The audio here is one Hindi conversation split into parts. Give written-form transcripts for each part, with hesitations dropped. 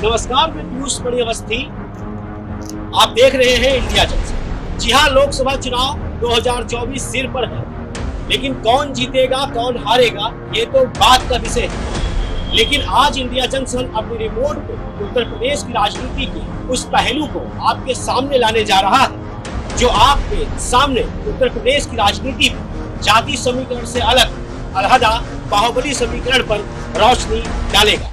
नमस्कार, मैं पीयूष बड़ी अवस्थी। आप देख रहे हैं इंडिया जंक्शन। जी हाँ, लोकसभा चुनाव 2024 सिर पर है, लेकिन कौन जीतेगा कौन हारेगा ये तो बात का विषय है। लेकिन आज इंडिया जंक्शन अपनी रिपोर्ट को उत्तर प्रदेश की राजनीति के उस पहलू को आपके सामने लाने जा रहा है जो आपके सामने उत्तर प्रदेश की राजनीति में जाति समीकरण से अलहदा बाहुबली समीकरण पर रोशनी डालेगा।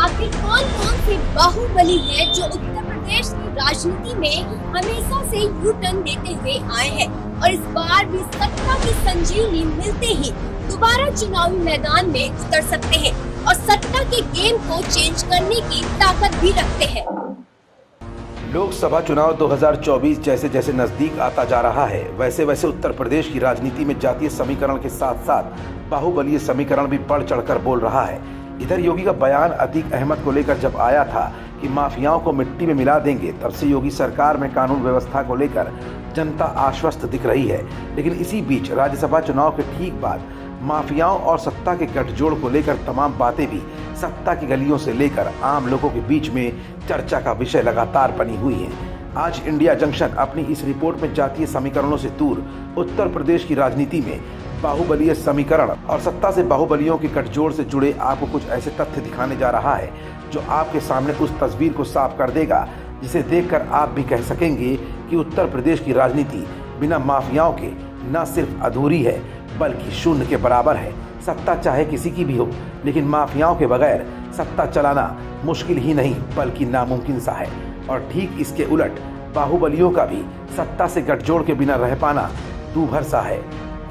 आखिर कौन कौन से बाहुबली है जो उत्तर प्रदेश की राजनीति में हमेशा से यू टर्न देते हुए आए हैं और इस बार भी सत्ता की संजीवनी मिलते ही दोबारा चुनावी मैदान में उतर सकते हैं और सत्ता के गेम को चेंज करने की ताकत भी रखते हैं। लोकसभा चुनाव 2024 जैसे जैसे नजदीक आता जा रहा है, वैसे वैसे उत्तर प्रदेश की राजनीति में जातीय समीकरण के साथ साथ बाहुबलीय समीकरण भी बढ़ चढ़कर बोल रहा है। इधर योगी का बयान अतीक अहमद को लेकर जब आया था कि माफियाओं को मिट्टी में मिला देंगे, तब से योगी सरकार में कानून व्यवस्था को लेकर जनता आश्वस्त दिख रही है। लेकिन इसी बीच राज्यसभा चुनाव के ठीक बाद माफियाओं और सत्ता के गठजोड़ को लेकर तमाम बातें भी सत्ता की गलियों से लेकर आम लोगों के बीच में चर्चा का विषय लगातार बनी हुई है। आज इंडिया जंक्शन अपनी इस रिपोर्ट में जातीय समीकरणों से दूर उत्तर प्रदेश की राजनीति में बाहुबलीय समीकरण और सत्ता से बाहुबलियों के गठजोड़ से जुड़े आपको कुछ ऐसे तथ्य दिखाने जा रहा है जो आपके सामने उस तस्वीर को साफ कर देगा जिसे देखकर आप भी कह सकेंगे कि उत्तर प्रदेश की राजनीति बिना माफियाओं के न सिर्फ अधूरी है बल्कि शून्य के बराबर है। सत्ता चाहे किसी की भी हो, लेकिन माफियाओं के बगैर सत्ता चलाना मुश्किल ही नहीं बल्कि नामुमकिन सा है। और ठीक इसके उलट बाहुबलियों का भी सत्ता से गठजोड़ के बिना रह पाना दूभर सा है।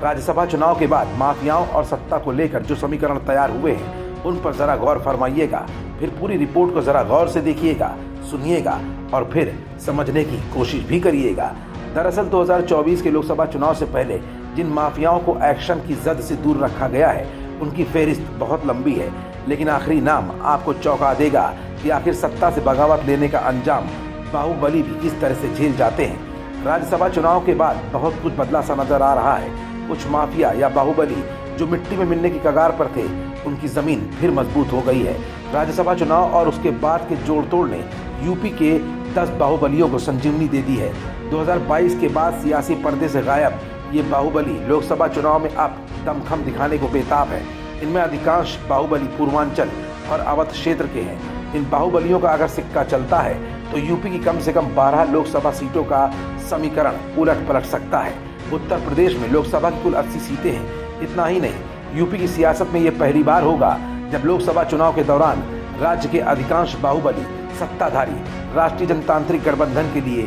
राज्यसभा चुनाव के बाद माफियाओं और सत्ता को लेकर जो समीकरण तैयार हुए हैं उन पर जरा गौर फरमाइएगा, फिर पूरी रिपोर्ट को जरा गौर से देखिएगा, सुनिएगा और फिर समझने की कोशिश भी करिएगा। दरअसल 2024 के लोकसभा चुनाव से पहले जिन माफियाओं को एक्शन की जद से दूर रखा गया है उनकी फेहरिस्त बहुत लंबी है, लेकिन आखिरी नाम आपको चौंका देगा कि आखिर सत्ता से बगावत लेने का अंजाम बाहुबली भी किस तरह से झेल जाते हैं। राज्यसभा चुनाव के बाद बहुत कुछ बदला सा नजर आ रहा है। कुछ माफिया या बाहुबली जो मिट्टी में मिलने की कगार पर थे, उनकी जमीन फिर मजबूत हो गई है। राज्यसभा चुनाव और उसके बाद के जोड़ तोड़ ने यूपी के 10 बाहुबलियों को संजीवनी दे दी है। 2022 के बाद सियासी पर्दे से गायब ये बाहुबली लोकसभा चुनाव में अब दमखम दिखाने को बेताब है। इनमें अधिकांश बाहुबली पूर्वांचल और अवध क्षेत्र के हैं। इन बाहुबलियों का अगर सिक्का चलता है तो यूपी की कम से कम 12 लोकसभा सीटों का समीकरण उलट पलट सकता है। उत्तर प्रदेश में लोकसभा की कुल 80 सीटें हैं। इतना ही नहीं, यूपी की सियासत में ये पहली बार होगा जब लोकसभा चुनाव के दौरान राज्य के अधिकांश बाहुबली सत्ताधारी राष्ट्रीय जनतांत्रिक गठबंधन के लिए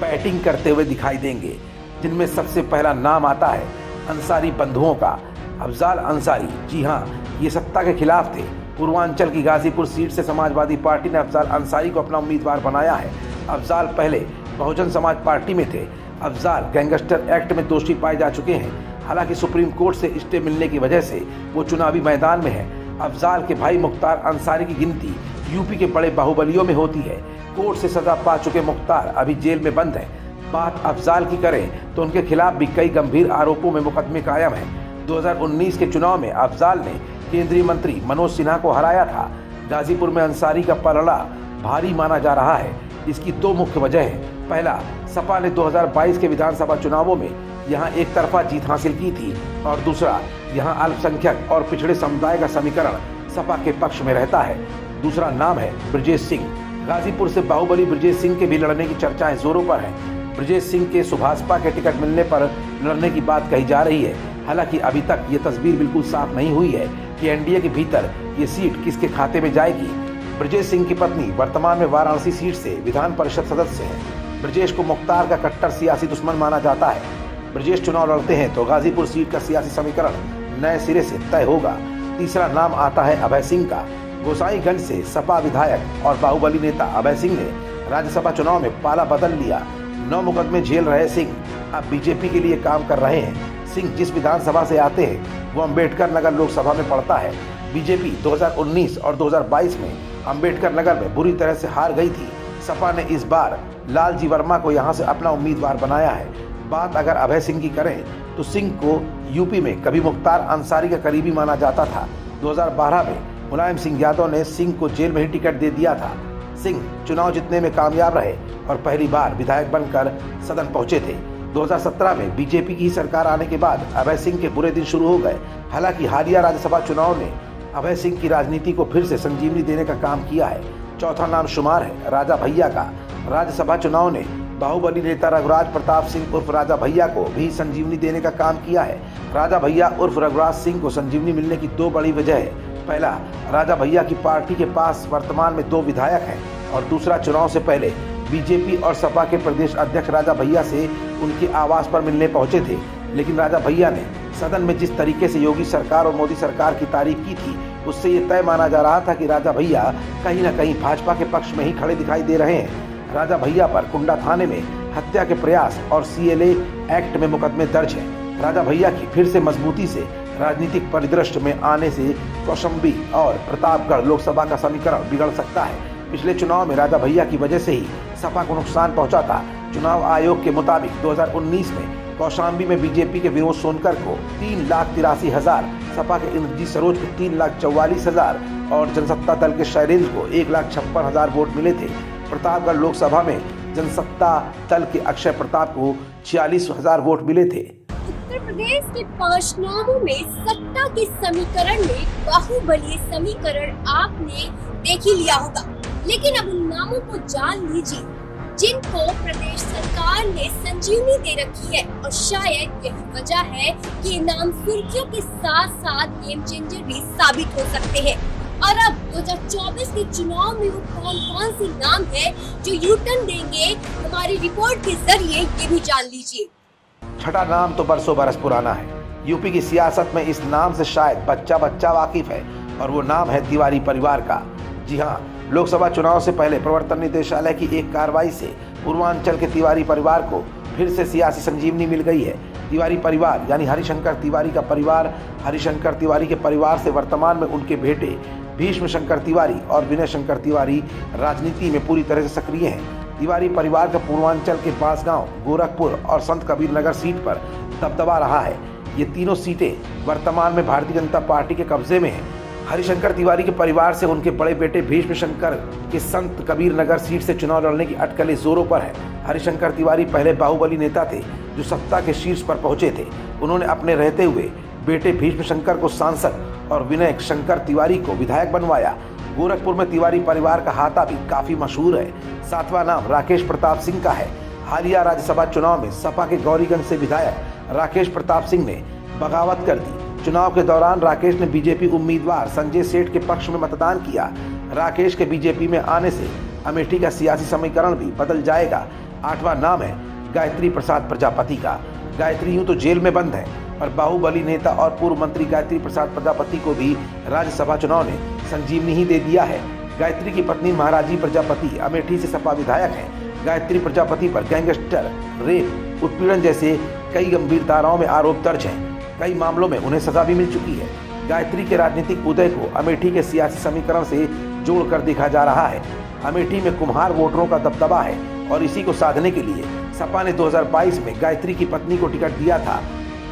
बैटिंग करते हुए दिखाई देंगे, जिनमें सबसे पहला नाम आता है अंसारी बंधुओं का। अफजाल अंसारी, जी हाँ, ये सत्ता के खिलाफ थे। पूर्वांचल की गाजीपुर सीट से समाजवादी पार्टी ने अफजाल अंसारी को अपना उम्मीदवार बनाया है। अफजाल पहले बहुजन समाज पार्टी में थे। अफजाल गैंगस्टर एक्ट में दोषी पाए जा चुके हैं। हालांकि सुप्रीम कोर्ट से स्टे मिलने की वजह से वो चुनावी मैदान में है। अफजाल के भाई मुख्तार अंसारी की गिनती यूपी के बड़े बाहुबलियों में होती है। कोर्ट से सजा पा चुके मुख्तार अभी जेल में बंद हैं। बात अफजाल की करें तो उनके खिलाफ भी कई गंभीर आरोपों में मुकदमे कायम हैं। 2019 के चुनाव में अफजाल ने केंद्रीय मंत्री मनोज सिन्हा को हराया था। गाजीपुर में अंसारी का पलड़ा भारी माना जा रहा है। इसकी दो मुख्य वजह है। पहला, सपा ने 2022 के विधानसभा चुनावों में यहां एक तरफा जीत हासिल की थी और दूसरा, यहां अल्पसंख्यक और पिछड़े समुदाय का समीकरण सपा के पक्ष में रहता है। दूसरा नाम है ब्रजेश सिंह। गाजीपुर से बाहुबली ब्रजेश सिंह के भी लड़ने की चर्चाएं जोरों पर हैं। ब्रजेश सिंह के सुभाषपा के टिकट मिलने पर लड़ने की बात कही जा रही है। हालांकि अभी तक ये तस्वीर बिल्कुल साफ नहीं हुई है कि एनडीए के भीतर ये सीट किसके खाते में जाएगी। ब्रजेश सिंह की पत्नी वर्तमान में वाराणसी सीट से विधान परिषद सदस्य है। ब्रजेश को मुख्तार का कट्टर सियासी दुश्मन माना जाता है। ब्रजेश चुनाव लड़ते हैं तो गाजीपुर सीट का सियासी समीकरण नए सिरे से तय होगा। तीसरा नाम आता है अभय सिंह का। गोसाईगंज से सपा विधायक और बाहुबली नेता अभय सिंह ने राज्यसभा चुनाव में पाला बदल लिया। 9 मुकदमे झेल रहे सिंह अब बीजेपी के लिए काम कर रहे हैं। सिंह जिस विधानसभा से आते हैं वो अंबेडकर नगर लोकसभा में पड़ता है। बीजेपी 2019 और 2022 में अंबेडकर नगर में बुरी तरह से हार गई थी। सपा ने इस बार लालजी वर्मा को यहां से अपना उम्मीदवार बनाया है। बात अगर अभय सिंह की करें तो सिंह को यूपी में कभी मुख्तार अंसारी का करीबी माना जाता था। 2012 में मुलायम सिंह यादव ने सिंह को जेल में ही टिकट दे दिया था। सिंह चुनाव जीतने में कामयाब रहे और पहली बार विधायक बनकर सदन पहुंचे थे। 2017 में बीजेपी की सरकार आने के बाद अभय सिंह के बुरे दिन शुरू हो गए। हालांकि हालिया राज्यसभा चुनाव ने अभय सिंह की राजनीति को फिर से संजीवनी देने का काम किया है। चौथा नाम शुमार है राजा भैया का। राज्यसभा चुनाव ने बाहुबली नेता रघुराज प्रताप सिंह उर्फ राजा भैया को भी संजीवनी देने का काम किया है। राजा भैया उर्फ रघुराज सिंह को संजीवनी मिलने की दो बड़ी वजह है। पहला, राजा भैया की पार्टी के पास वर्तमान में 2 विधायक हैं और दूसरा, चुनाव से पहले बीजेपी और सपा के प्रदेश अध्यक्ष राजा भैया से उनके आवास पर मिलने पहुंचे थे। लेकिन राजा भैया ने सदन में जिस तरीके से योगी सरकार और मोदी सरकार की तारीफ की थी, उससे ये तय माना जा रहा था कि राजा भैया कहीं न कहीं भाजपा के पक्ष में ही खड़े दिखाई दे रहे हैं। राजा भैया पर कुंडा थाने में हत्या के प्रयास और CLA एक्ट में मुकदमे दर्ज है। राजा भैया की फिर से मजबूती से राजनीतिक परिदृश्य में आने से कौशाम्बी और प्रतापगढ़ लोकसभा का समीकरण बिगड़ सकता है। पिछले चुनाव में राजा भैया की वजह से ही सपा को नुकसान पहुंचा था। चुनाव आयोग के मुताबिक 2019 में कौशाम्बी में बीजेपी के विनोद सोनकर को 3,83,000, सपा के इंद्रजीत सरोज को 3,44,000 और जनसत्ता दल के शैलेंद्र को 1,56,000 वोट मिले थे। प्रतापगढ़ लोकसभा में जनसत्ता दल के अक्षय प्रताप को 46,000 वोट मिले थे। उत्तर प्रदेश के 5 नामों में सत्ता के समीकरण में बाहुबली समीकरण आपने देख ही लिया होगा, लेकिन अब उन नामों को जान लीजिए जिनको प्रदेश सरकार ने संजीवनी दे रखी है। और शायद यही वजह है कि ये नाम सुर्खियों के साथ साथ गेम चेंजर भी साबित हो सकते हैं। और अब 2024 के चुनाव में वो कौन से नाम है जो यूटर्न देंगे, हमारी रिपोर्ट के जरिए ये भी जान लीजिए। छठा नाम तो बरसों बरस पुराना है। यूपी की सियासत में इस नाम से शायद बच्चा वाकिफ है और वो नाम है तिवारी परिवार का। जी हाँ, लोकसभा चुनाव से पहले प्रवर्तन निदेशालय की एक कार्रवाई से पूर्वांचल के तिवारी परिवार को फिर से सियासी संजीवनी मिल गई है। तिवारी परिवार यानी हरिशंकर तिवारी का परिवार, हरिशंकर तिवारी के परिवार से वर्तमान में उनके बेटे भीष्म शंकर तिवारी और विनय शंकर तिवारी राजनीति में पूरी तरह से सक्रिय हैं। तिवारी परिवार का पूर्वांचल के बांसगांव, गोरखपुर और संत कबीर नगर सीट पर दबदबा रहा है। ये तीनों सीटें वर्तमान में भारतीय जनता पार्टी के कब्जे में हैं। हरिशंकर तिवारी के परिवार से उनके बड़े बेटे भीष्म शंकर के संत कबीर नगर सीट से चुनाव लड़ने की अटकलें जोरों पर है। हरिशंकर तिवारी पहले बाहुबली नेता थे जो सत्ता के शीर्ष पर पहुंचे थे। उन्होंने अपने रहते हुए बेटे भीष्म शंकर को सांसद और विनय शंकर तिवारी को विधायक बनवाया। गोरखपुर में तिवारी परिवार का हाथा भी काफी मशहूर है। 7वां नाम राकेश प्रताप सिंह का है। हालिया राज्यसभा चुनाव में सपा के गौरीगंज से विधायक राकेश प्रताप सिंह ने बगावत कर दी। चुनाव के दौरान राकेश ने बीजेपी उम्मीदवार संजय सेठ के पक्ष में मतदान किया। राकेश के बीजेपी में आने से अमेठी का सियासी समीकरण भी बदल जाएगा। 8वां नाम है गायत्री प्रसाद प्रजापति का। गायत्री यूं तो जेल में बंद है, पर बाहुबली नेता और पूर्व मंत्री गायत्री प्रसाद प्रजापति को भी राज्यसभा चुनाव ने संजीवनी ही दे दिया है। गायत्री की पत्नी महाराजी प्रजापति अमेठी से सपा विधायक हैं। गायत्री प्रजापति पर गैंगस्टर, रेप, उत्पीड़न जैसे कई गंभीर धाराओं में आरोप दर्ज हैं। कई मामलों में उन्हें सजा भी मिल चुकी है। गायत्री के राजनीतिक उदय को अमेठी के सियासी समीकरण से जोड़कर देखा जा रहा है। अमेठी में कुम्हार वोटरों का दबदबा है और इसी को साधने के लिए सपा ने 2022 में गायत्री की पत्नी को टिकट दिया था।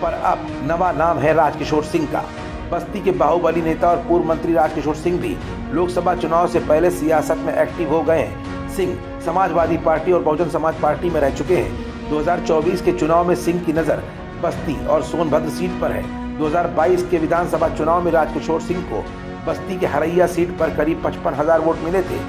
पर अब नवा नाम है राजकिशोर सिंह का। बस्ती के बाहुबली नेता और पूर्व मंत्री राजकिशोर सिंह भी लोकसभा चुनाव से पहले सियासत में एक्टिव हो गए हैं। सिंह समाजवादी पार्टी और बहुजन समाज पार्टी में रह चुके हैं। 2024 के चुनाव में सिंह की नजर बस्ती और सोनभद्र सीट पर है। 2022 के विधानसभा चुनाव में राजकिशोर सिंह को बस्ती के हरैया सीट पर करीब 55,000 वोट मिले थे।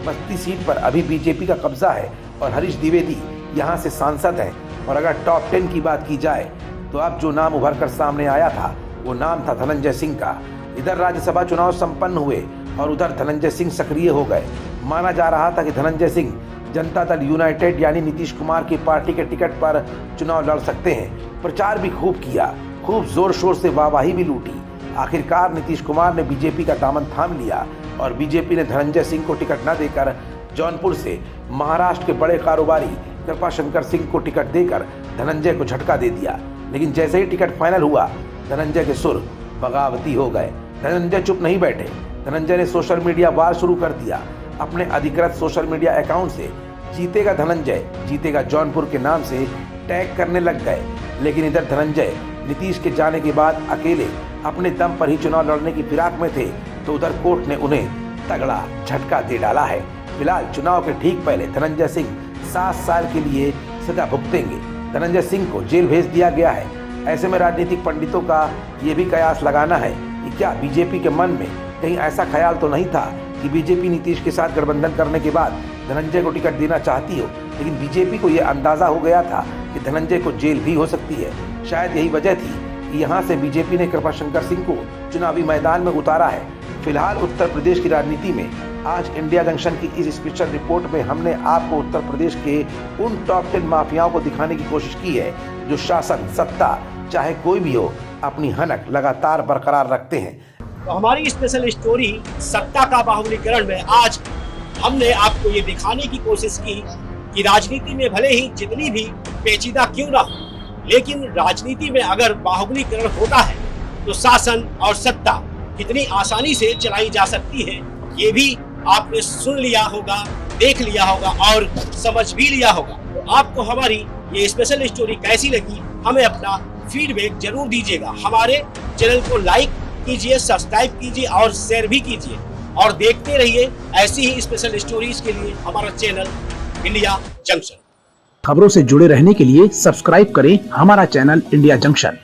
बस्ती सीट पर अभी बीजेपी का कब्जा है और हरीश द्विवेदी यहां से सांसद हैं। और अगर टॉप 10 की बात की जाए तो अब जो नाम उभर कर सामने आया था वो नाम था धनंजय सिंह का। इधर राज्यसभा चुनाव संपन्न हुए और उधर धनंजय सिंह सक्रिय हो गए। माना जा रहा था कि धनंजय सिंह जनता दल यूनाइटेड यानी नीतीश कुमार की पार्टी के टिकट पर चुनाव लड़ सकते हैं। प्रचार भी खूब किया, खूब जोर शोर से वाहवाही भी लूटी। आखिरकार नीतीश कुमार ने बीजेपी का दामन थाम लिया और बीजेपी ने धनंजय सिंह को टिकट न देकर जौनपुर से महाराष्ट्र के बड़े कारोबारी कृपाशंकर सिंह को टिकट देकर धनंजय को झटका दे दिया। लेकिन जैसे ही टिकट फाइनल हुआ, धनंजय के सुर बगावती हो गए। धनंजय चुप नहीं बैठे। धनंजय ने सोशल मीडिया वार शुरू कर दिया। अपने अधिकृत सोशल मीडिया अकाउंट से जीतेगा धनंजय, जीतेगा जौनपुर के नाम से टैग करने लग गए। लेकिन इधर धनंजय नीतीश के जाने के बाद अकेले अपने दम पर ही चुनाव लड़ने की फिराक में थे, तो उधर कोर्ट ने उन्हें तगड़ा झटका दे डाला है। फिलहाल चुनाव के ठीक पहले धनंजय सिंह 7 साल के लिए सजा भुगतेंगे। धनंजय सिंह को जेल भेज दिया गया है। ऐसे में राजनीतिक पंडितों का ये भी कयास लगाना है कि क्या बीजेपी के मन में कहीं ऐसा ख्याल तो नहीं था कि बीजेपी नीतीश के साथ गठबंधन करने के बाद धनंजय को टिकट देना चाहती हो। लेकिन बीजेपी को यह अंदाजा हो गया था कि धनंजय को जेल भी हो सकती है। शायद यही वजह थी कि यहाँ से बीजेपी ने कृपाशंकर सिंह को चुनावी मैदान में उतारा है। फिलहाल उत्तर प्रदेश की राजनीति में आज इंडिया जंक्शन की इस स्पेशल रिपोर्ट में हमने आपको उत्तर प्रदेश के उन टॉप 10 माफियाओं को दिखाने की कोशिश की है जो शासन, सत्ता, चाहे कोई भी हो, अपनी हनक लगातार बरकरार रखते हैं। तो हमारी स्पेशल स्टोरी सत्ता का बाहुलीकरण में आज हमने आपको ये दिखाने की कोशिश की कि राजनीति में भले ही जितनी भी पेचीदा क्यों ना हो, लेकिन राजनीति में अगर बाहुलीकरण होता है तो शासन और सत्ता कितनी आसानी से चलाई जा सकती है, ये भी आपने सुन लिया होगा, देख लिया होगा और समझ भी लिया होगा। तो आपको हमारी ये स्पेशल स्टोरी कैसी लगी, हमें अपना फीडबैक जरूर दीजिएगा। हमारे चैनल को लाइक कीजिए, सब्सक्राइब कीजिए और शेयर भी कीजिए और देखते रहिए ऐसी ही स्पेशल स्टोरीज के लिए हमारा चैनल इंडिया जंक्शन। खबरों से जुड़े रहने के लिए सब्सक्राइब करें हमारा चैनल इंडिया जंक्शन।